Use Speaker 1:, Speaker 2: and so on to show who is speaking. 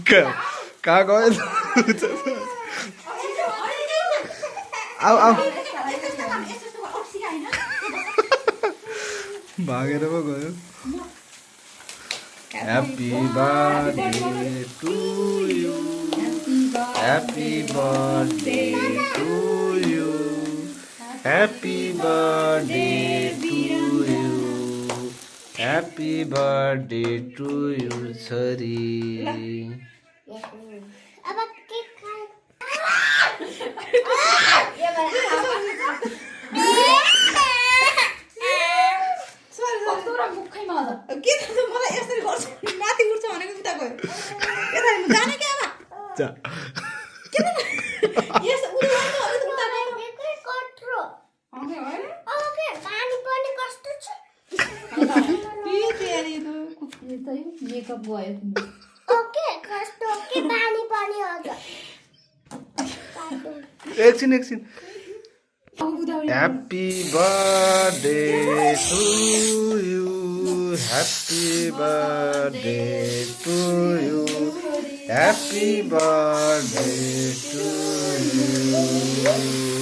Speaker 1: कहाँ गयो आऊ आऊ भागेर पो गयो happy birthday to you happy birthday to you happy birthday to you happy birthday to you छोरी
Speaker 2: अब केक खाऊ
Speaker 3: के थाहा मलाई यसरी गर्छ माथि उठ्छ भनेको उता गयो यता जान के अब
Speaker 1: जा
Speaker 3: यस उता उता गयो
Speaker 2: केकै कत्रो
Speaker 3: ओके होइन
Speaker 2: ओके पानी पनि कस्तो छ
Speaker 3: के तेरी त
Speaker 4: मेकअप गयो
Speaker 2: ओके कस्तो के पानी पनि आउँछ
Speaker 1: एकछिन happy birthday to you happy birthday to you happy birthday to you